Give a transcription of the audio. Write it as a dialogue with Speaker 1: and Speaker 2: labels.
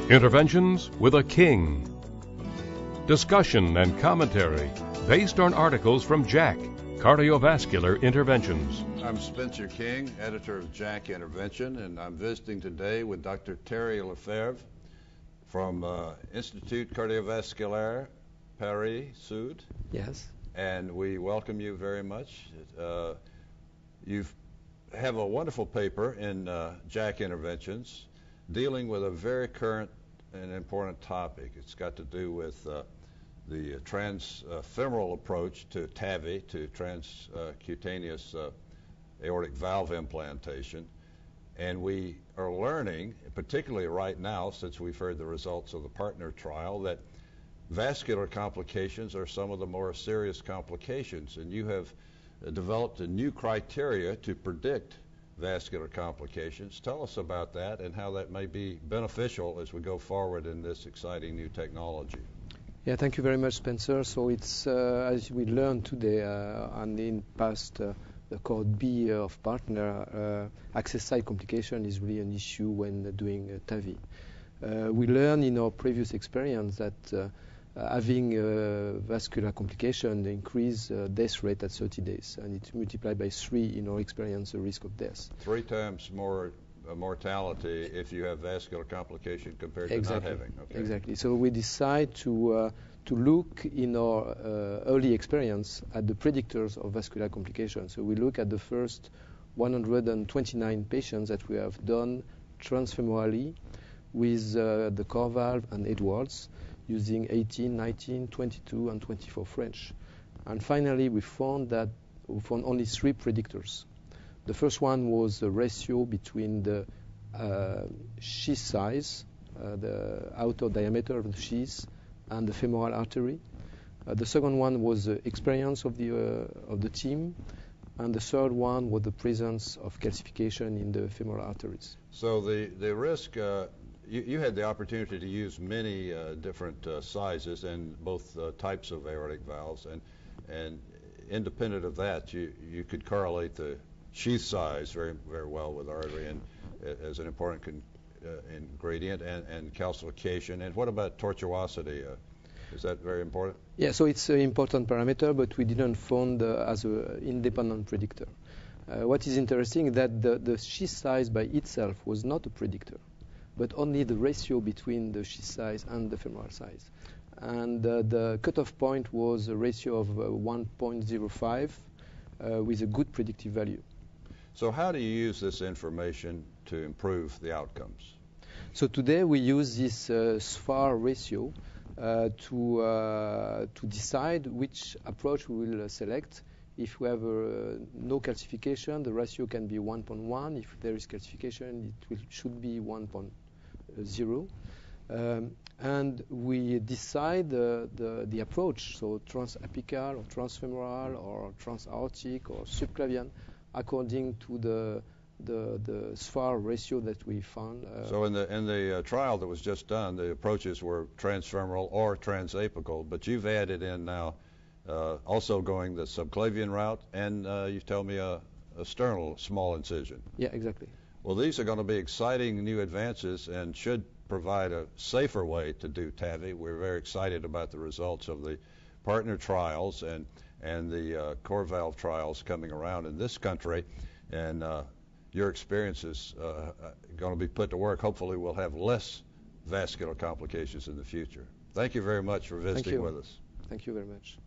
Speaker 1: Interventions with a King. Discussion and commentary based on articles from JACC Cardiovascular Interventions.
Speaker 2: I'm Spencer King, editor of JACC Intervention, and I'm visiting today with Dr. Terry Lefevre from Institut Cardiovascular, Paris Sud.
Speaker 3: Yes.
Speaker 2: And we welcome you very much. You have a wonderful paper in JACC Interventions dealing with a very current and important topic. It's got to do with the transfemoral approach to TAVI, to transcutaneous aortic valve implantation. And we are learning, particularly right now, since we've heard the results of the partner trial, that vascular complications are some of the more serious complications. And you have developed a new criteria to predict vascular complications. Tell us about that and how that may be beneficial as we go forward in this exciting new technology.
Speaker 3: Yeah, thank you very much, Spencer. So it's, as we learned today and in past the Cohort B of partner, access site complication is really an issue when doing TAVI. We learned in our previous experience that having vascular complication increase death rate at 30 days, and it's multiplied by 3 in our experience, the risk of death.
Speaker 2: 3 times more mortality if you have vascular complication compared to not having. Okay.
Speaker 3: Exactly. So we decide to look in our early experience at the predictors of vascular complications. So we look at the first 129 patients that we have done transfemorally with the core valve and Edwards, using 18, 19, 22, and 24 French. And finally, we found only 3 predictors. The first one was the ratio between the sheath size, the outer diameter of the sheath, and the femoral artery. The second one was the experience of the team, and the third one was the presence of calcification in the femoral arteries.
Speaker 2: So the risk. You had the opportunity to use many different sizes and both types of aortic valves, and independent of that, you could correlate the sheath size very, very well with artery and as an important ingredient, and calcification. And what about tortuosity? Is that very important?
Speaker 3: Yeah, so it's an important parameter, but we didn't find as an independent predictor. What is interesting is that the sheath size by itself was not a predictor, but only the ratio between the sheath size and the femoral size. And the cutoff point was a ratio of 1.05 with a good predictive value.
Speaker 2: So how do you use this information to improve the outcomes?
Speaker 3: So today we use this SFAR ratio to decide which approach we will select. If we have no calcification, the ratio can be 1.1. If there is calcification, it should be 1.0. And we decide the approach, so transapical or transfemoral or transaortic or subclavian, according to the SFAR ratio that we found.
Speaker 2: So in the trial that was just done, the approaches were transfemoral or transapical, but you've added in now also going the subclavian route, and you tell me a sternal small incision.
Speaker 3: Yeah, exactly.
Speaker 2: Well, these are going to be exciting new advances and should provide a safer way to do TAVI. We're very excited about the results of the partner trials and the core valve trials coming around in this country, and your experience is going to be put to work. Hopefully we'll have less vascular complications in the future. Thank you very much for visiting with us.
Speaker 3: Thank you very much.